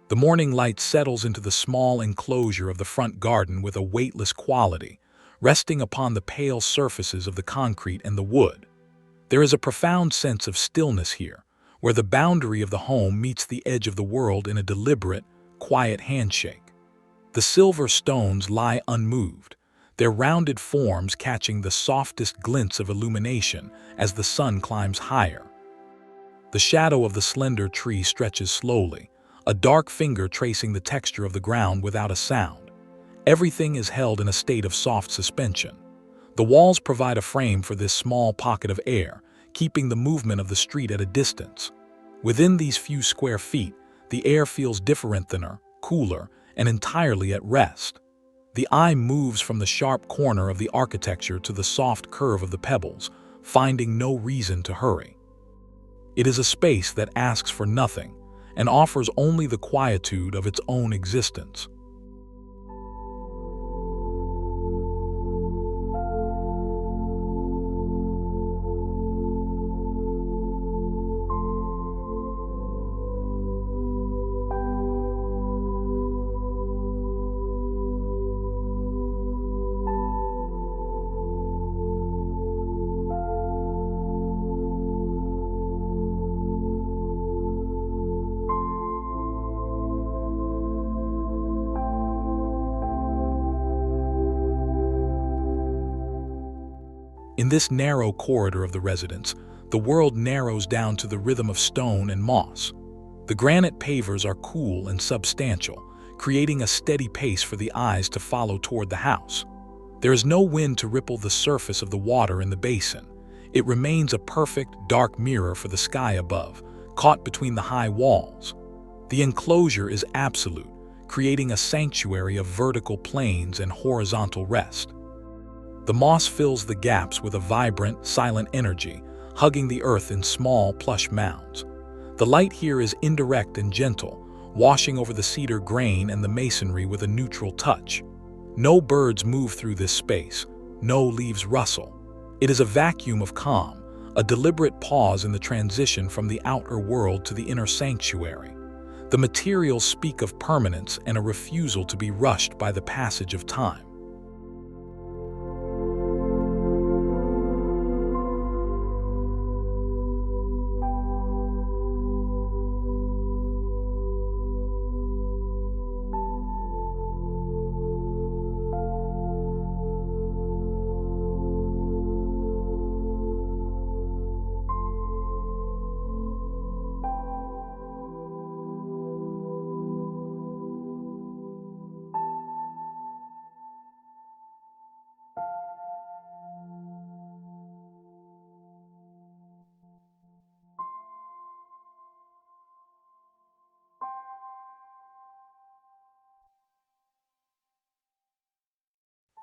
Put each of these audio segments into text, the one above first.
The morning light settles into the small enclosure of the front garden with a weightless quality, resting upon the pale surfaces of the concrete and the wood. There is a profound sense of stillness here, where the boundary of the home meets the edge of the world in a deliberate, quiet handshake. The silver stones lie unmoved, their rounded forms catching the softest glints of illumination as the sun climbs higher. The shadow of the slender tree stretches slowly, a dark finger tracing the texture of the ground without a sound. Everything is held in a state of soft suspension. The walls provide a frame for this small pocket of air, keeping the movement of the street at a distance. Within these few square feet, the air feels different, thinner, cooler, and entirely at rest. The eye moves from the sharp corner of the architecture to the soft curve of the pebbles, finding no reason to hurry. It is a space that asks for nothing and offers only the quietude of its own existence. In this narrow corridor of the residence, the world narrows down to the rhythm of stone and moss. The granite pavers are cool and substantial, creating a steady pace for the eyes to follow toward the house. There is no wind to ripple the surface of the water in the basin. It remains a perfect, dark mirror for the sky above, caught between the high walls. The enclosure is absolute, creating a sanctuary of vertical plains and horizontal rest. The moss fills the gaps with a vibrant, silent energy, hugging the earth in small, plush mounds. The light here is indirect and gentle, washing over the cedar grain and the masonry with a neutral touch. No birds move through this space, no leaves rustle. It is a vacuum of calm, a deliberate pause in the transition from the outer world to the inner sanctuary. The materials speak of permanence and a refusal to be rushed by the passage of time.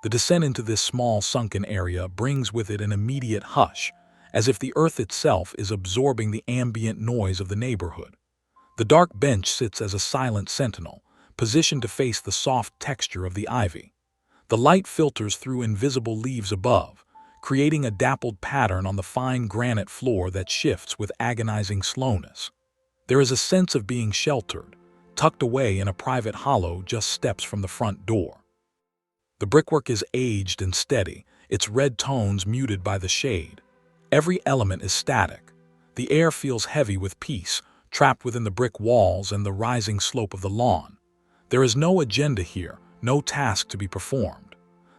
The descent into this small sunken area brings with it an immediate hush, as if the earth itself is absorbing the ambient noise of the neighborhood. The dark bench sits as a silent sentinel, positioned to face the soft texture of the ivy. The light filters through invisible leaves above, creating a dappled pattern on the fine granite floor that shifts with agonizing slowness. There is a sense of being sheltered, tucked away in a private hollow just steps from the front door. The brickwork is aged and steady, its red tones muted by the shade. Every element is static. The air feels heavy with peace, trapped within the brick walls and the rising slope of the lawn. There is no agenda here, no task to be performed.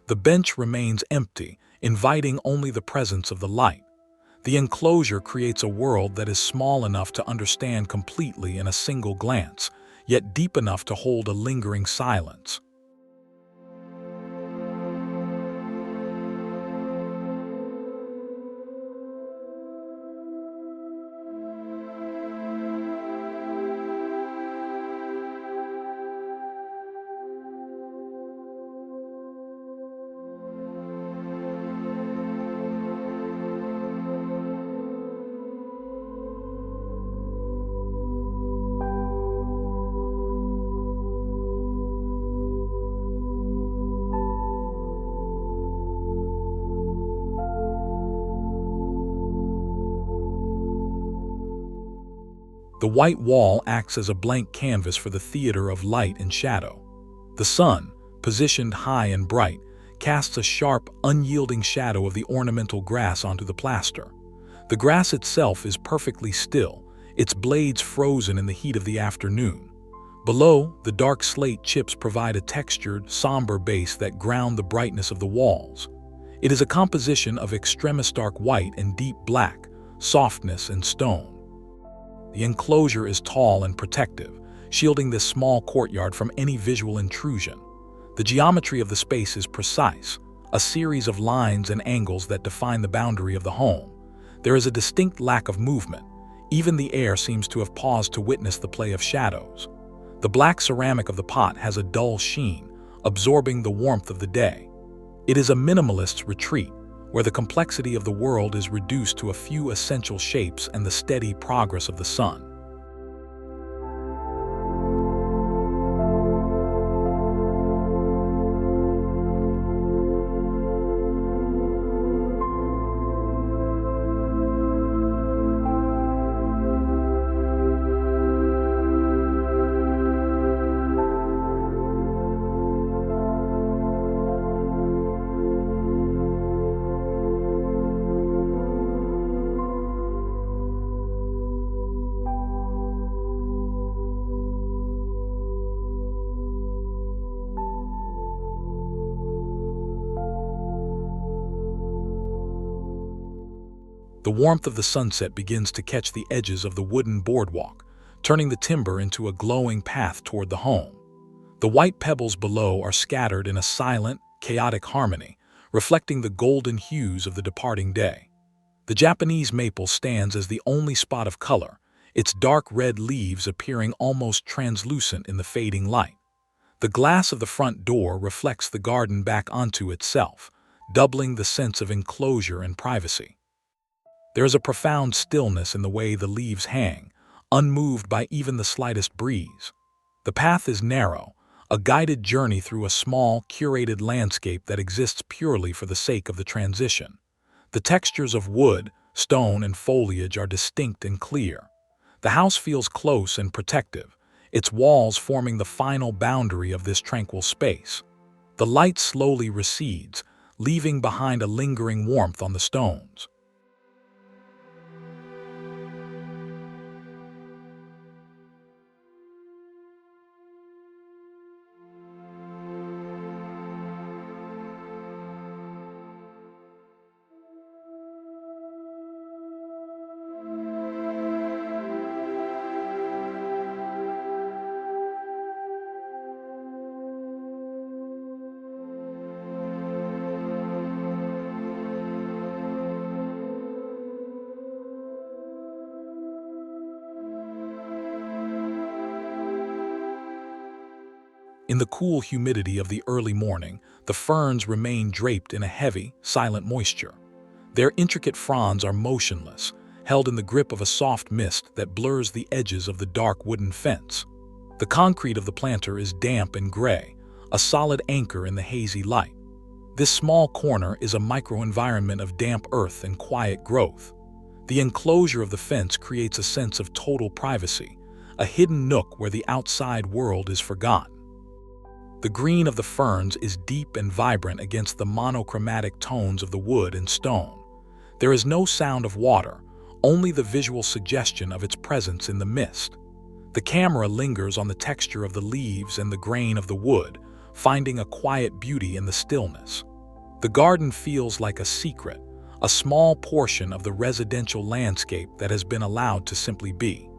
The bench remains empty, inviting only the presence of the light. The enclosure creates a world that is small enough to understand completely in a single glance, yet deep enough to hold a lingering silence. The white wall acts as a blank canvas for the theater of light and shadow. The sun, positioned high and bright, casts a sharp, unyielding shadow of the ornamental grass onto the plaster. The grass itself is perfectly still, its blades frozen in the heat of the afternoon. Below, the dark slate chips provide a textured, somber base that ground the brightness of the walls. It is a composition of extremely dark white and deep black, softness and stone. The enclosure is tall and protective, shielding this small courtyard from any visual intrusion. The geometry of the space is precise, a series of lines and angles that define the boundary of the home. There is a distinct lack of movement. Even the air seems to have paused to witness the play of shadows. The black ceramic of the pot has a dull sheen, absorbing the warmth of the day. It is a minimalist's retreat, where the complexity of the world is reduced to a few essential shapes and the steady progress of the sun. The warmth of the sunset begins to catch the edges of the wooden boardwalk, turning the timber into a glowing path toward the home. The white pebbles below are scattered in a silent, chaotic harmony, reflecting the golden hues of the departing day. The Japanese maple stands as the only spot of color, its dark red leaves appearing almost translucent in the fading light. The glass of the front door reflects the garden back onto itself, doubling the sense of enclosure and privacy. There is a profound stillness in the way the leaves hang, unmoved by even the slightest breeze. The path is narrow, a guided journey through a small, curated landscape that exists purely for the sake of the transition. The textures of wood, stone, and foliage are distinct and clear. The house feels close and protective, its walls forming the final boundary of this tranquil space. The light slowly recedes, leaving behind a lingering warmth on the stones. In the cool humidity of the early morning, the ferns remain draped in a heavy, silent moisture. Their intricate fronds are motionless, held in the grip of a soft mist that blurs the edges of the dark wooden fence. The concrete of the planter is damp and gray, a solid anchor in the hazy light. This small corner is a microenvironment of damp earth and quiet growth. The enclosure of the fence creates a sense of total privacy, a hidden nook where the outside world is forgotten. The green of the ferns is deep and vibrant against the monochromatic tones of the wood and stone. There is no sound of water, only the visual suggestion of its presence in the mist. The camera lingers on the texture of the leaves and the grain of the wood, finding a quiet beauty in the stillness. The garden feels like a secret, a small portion of the residential landscape that has been allowed to simply be.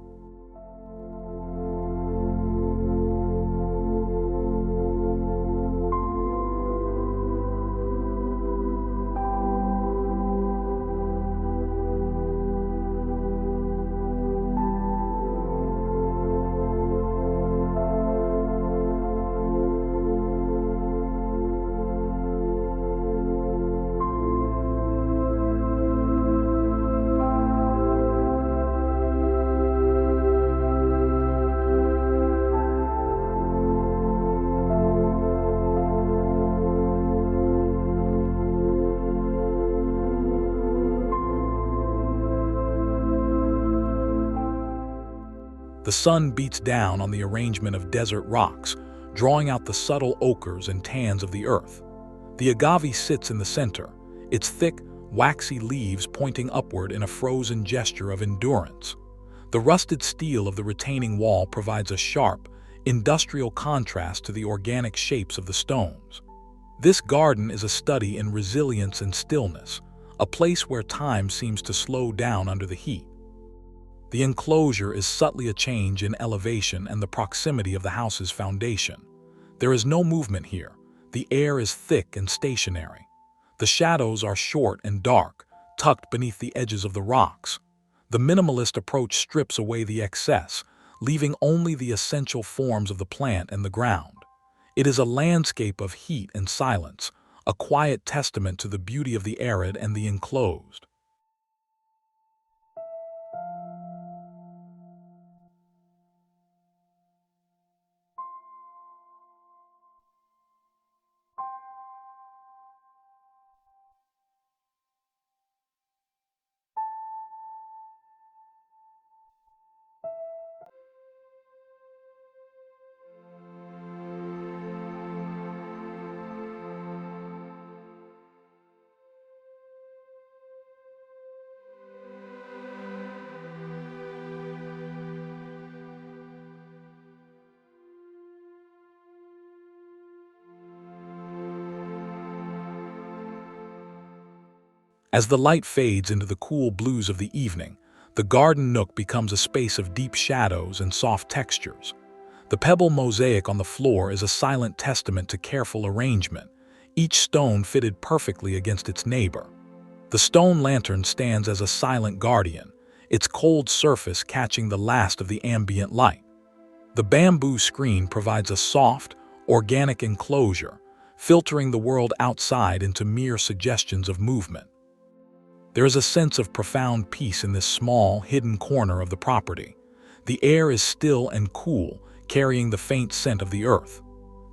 The sun beats down on the arrangement of desert rocks, drawing out the subtle ochres and tans of the earth. The agave sits in the center, its thick, waxy leaves pointing upward in a frozen gesture of endurance. The rusted steel of the retaining wall provides a sharp, industrial contrast to the organic shapes of the stones. This garden is a study in resilience and stillness, a place where time seems to slow down under the heat. The enclosure is subtly a change in elevation and the proximity of the house's foundation. There is no movement here. The air is thick and stationary. The shadows are short and dark, tucked beneath the edges of the rocks. The minimalist approach strips away the excess, leaving only the essential forms of the plant and the ground. It is a landscape of heat and silence, a quiet testament to the beauty of the arid and the enclosed. As the light fades into the cool blues of the evening, the garden nook becomes a space of deep shadows and soft textures. The pebble mosaic on the floor is a silent testament to careful arrangement, each stone fitted perfectly against its neighbor. The stone lantern stands as a silent guardian, its cold surface catching the last of the ambient light. The bamboo screen provides a soft, organic enclosure, filtering the world outside into mere suggestions of movement. There is a sense of profound peace in this small, hidden corner of the property. The air is still and cool, carrying the faint scent of the earth.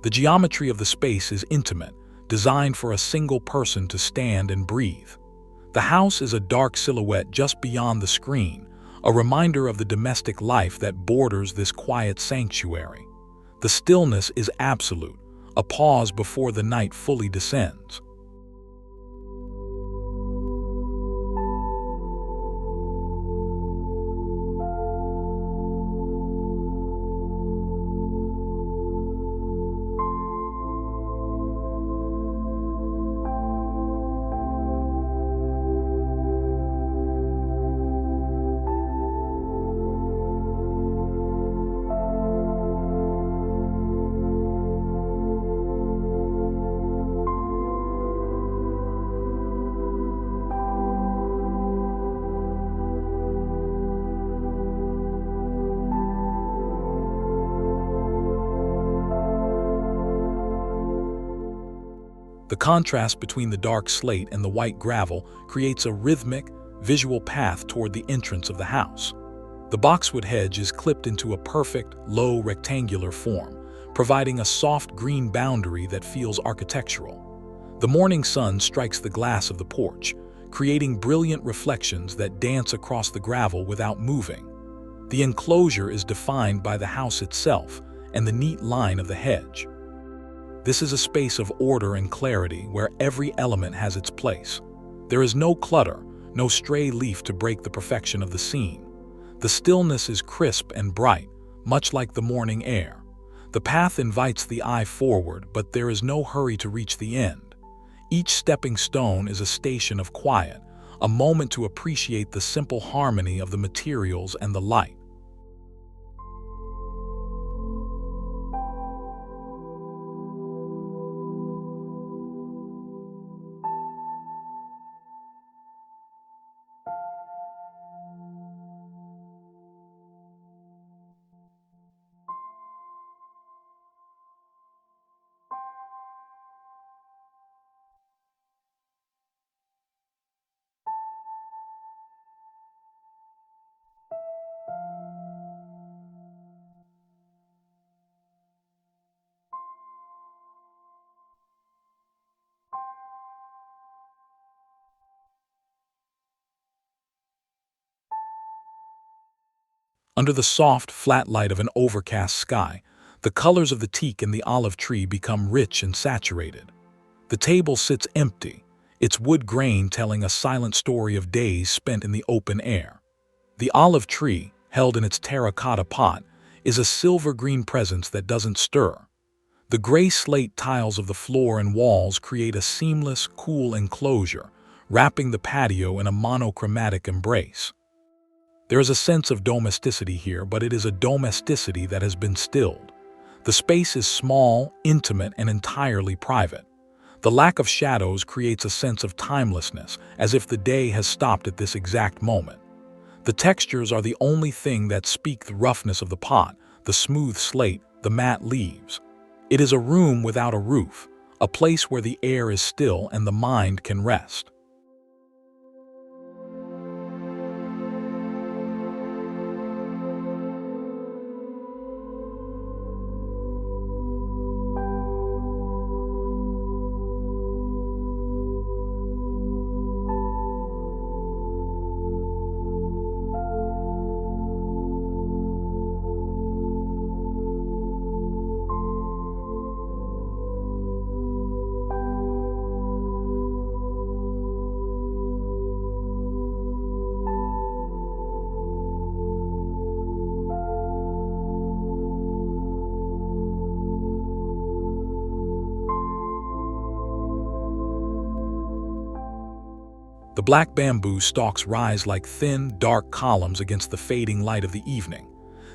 The geometry of the space is intimate, designed for a single person to stand and breathe. The house is a dark silhouette just beyond the screen, a reminder of the domestic life that borders this quiet sanctuary. The stillness is absolute, a pause before the night fully descends. The contrast between the dark slate and the white gravel creates a rhythmic, visual path toward the entrance of the house. The boxwood hedge is clipped into a perfect, low, rectangular form, providing a soft green boundary that feels architectural. The morning sun strikes the glass of the porch, creating brilliant reflections that dance across the gravel without moving. The enclosure is defined by the house itself and the neat line of the hedge. This is a space of order and clarity where every element has its place. There is no clutter, no stray leaf to break the perfection of the scene. The stillness is crisp and bright, much like the morning air. The path invites the eye forward, but there is no hurry to reach the end. Each stepping stone is a station of quiet, a moment to appreciate the simple harmony of the materials and the light. Under the soft, flat light of an overcast sky, the colors of the teak and the olive tree become rich and saturated. The table sits empty, its wood grain telling a silent story of days spent in the open air. The olive tree, held in its terracotta pot, is a silver-green presence that doesn't stir. The gray slate tiles of the floor and walls create a seamless, cool enclosure, wrapping the patio in a monochromatic embrace. There is a sense of domesticity here, but it is a domesticity that has been stilled. The space is small, intimate, and entirely private. The lack of shadows creates a sense of timelessness, as if the day has stopped at this exact moment. The textures are the only thing that speak the roughness of the pot, the smooth slate, the matte leaves. It is a room without a roof, a place where the air is still and the mind can rest. The black bamboo stalks rise like thin, dark columns against the fading light of the evening.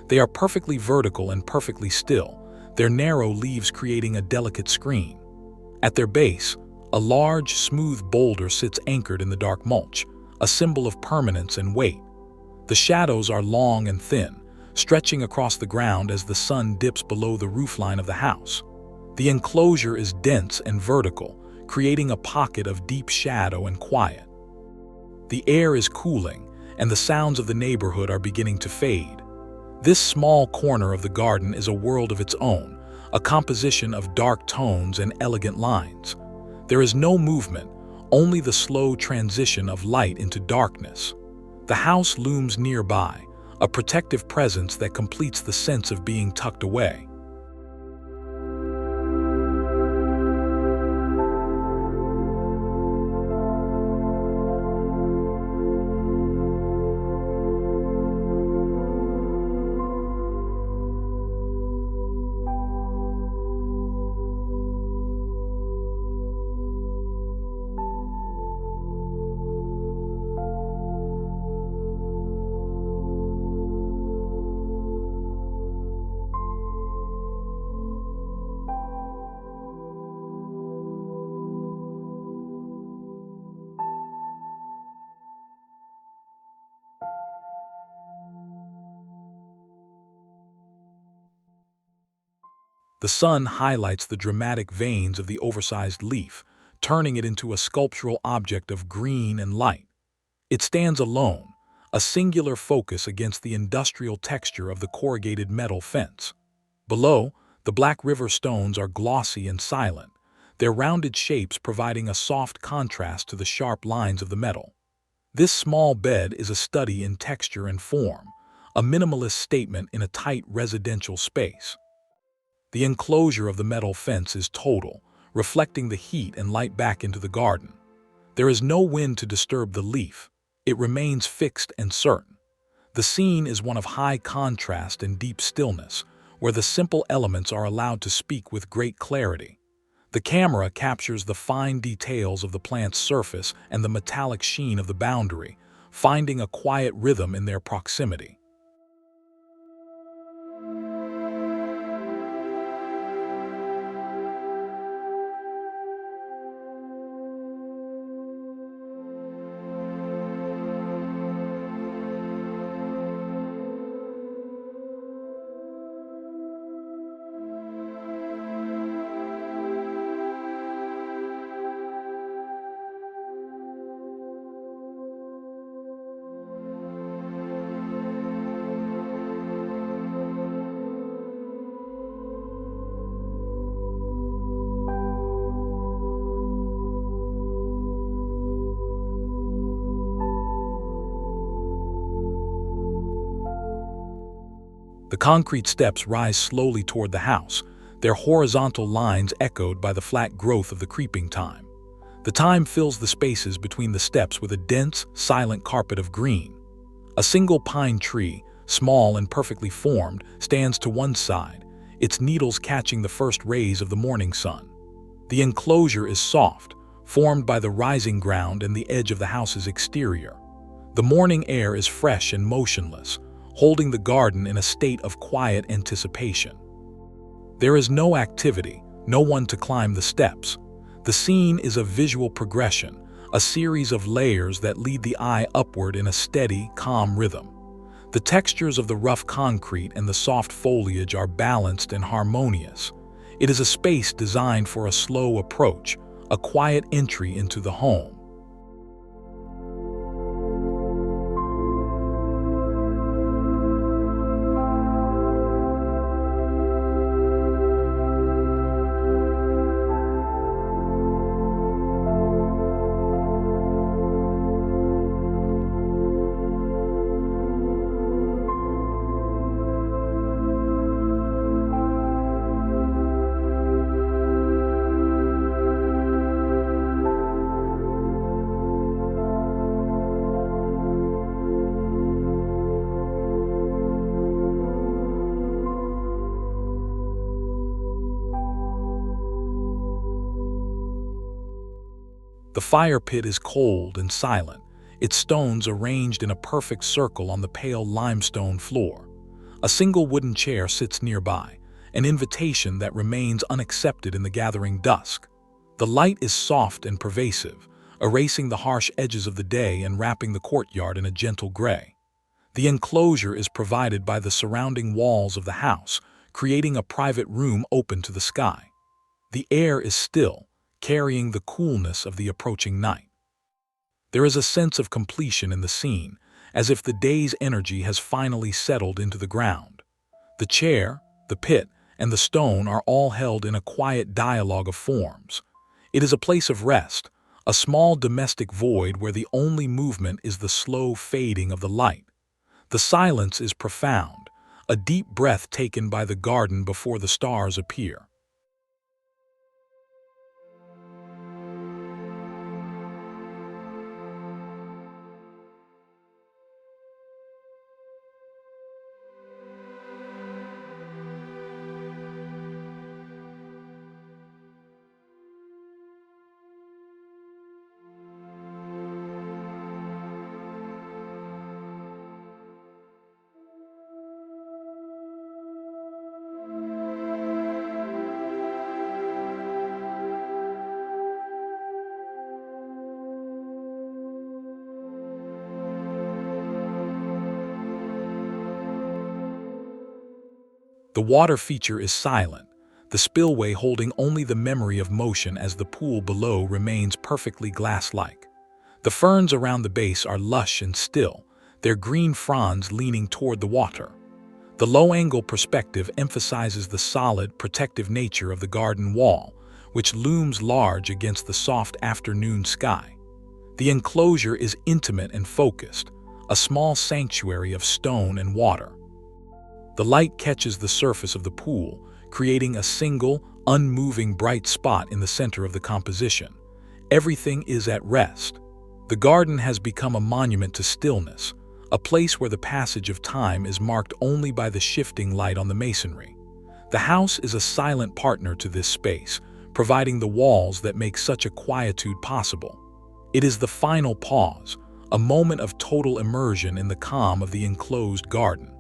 They are perfectly vertical and perfectly still, their narrow leaves creating a delicate screen. At their base, a large, smooth boulder sits anchored in the dark mulch, a symbol of permanence and weight. The shadows are long and thin, stretching across the ground as the sun dips below the roofline of the house. The enclosure is dense and vertical, creating a pocket of deep shadow and quiet. The air is cooling, and the sounds of the neighborhood are beginning to fade. This small corner of the garden is a world of its own, a composition of dark tones and elegant lines. There is no movement, only the slow transition of light into darkness. The house looms nearby, a protective presence that completes the sense of being tucked away. The sun highlights the dramatic veins of the oversized leaf, turning it into a sculptural object of green and light. It stands alone, a singular focus against the industrial texture of the corrugated metal fence. Below, the black river stones are glossy and silent, their rounded shapes providing a soft contrast to the sharp lines of the metal. This small bed is a study in texture and form, a minimalist statement in a tight residential space. The enclosure of the metal fence is total, reflecting the heat and light back into the garden. There is no wind to disturb the leaf. It remains fixed and certain. The scene is one of high contrast and deep stillness, where the simple elements are allowed to speak with great clarity. The camera captures the fine details of the plant's surface and the metallic sheen of the boundary, finding a quiet rhythm in their proximity. The concrete steps rise slowly toward the house, their horizontal lines echoed by the flat growth of the creeping thyme. The thyme fills the spaces between the steps with a dense, silent carpet of green. A single pine tree, small and perfectly formed, stands to one side, its needles catching the first rays of the morning sun. The enclosure is soft, formed by the rising ground and the edge of the house's exterior. The morning air is fresh and motionless, holding the garden in a state of quiet anticipation. There is no activity, no one to climb the steps. The scene is a visual progression, a series of layers that lead the eye upward in a steady, calm rhythm. The textures of the rough concrete and the soft foliage are balanced and harmonious. It is a space designed for a slow approach, a quiet entry into the home. The fire pit is cold and silent, its stones arranged in a perfect circle on the pale limestone floor. A single wooden chair sits nearby, an invitation that remains unaccepted in the gathering dusk. The light is soft and pervasive, erasing the harsh edges of the day and wrapping the courtyard in a gentle gray. The enclosure is provided by the surrounding walls of the house, creating a private room open to the sky. The air is still, carrying the coolness of the approaching night. There is a sense of completion in the scene, as if the day's energy has finally settled into the ground. The chair, the pit, and the stone are all held in a quiet dialogue of forms. It is a place of rest, a small domestic void where the only movement is the slow fading of the light. The silence is profound, a deep breath taken by the garden before the stars appear. The water feature is silent, the spillway holding only the memory of motion as the pool below remains perfectly glass-like. The ferns around the base are lush and still, their green fronds leaning toward the water. The low-angle perspective emphasizes the solid, protective nature of the garden wall, which looms large against the soft afternoon sky. The enclosure is intimate and focused, a small sanctuary of stone and water. The light catches the surface of the pool, creating a single, unmoving bright spot in the center of the composition. Everything is at rest. The garden has become a monument to stillness, a place where the passage of time is marked only by the shifting light on the masonry. The house is a silent partner to this space, providing the walls that make such a quietude possible. It is the final pause, a moment of total immersion in the calm of the enclosed garden.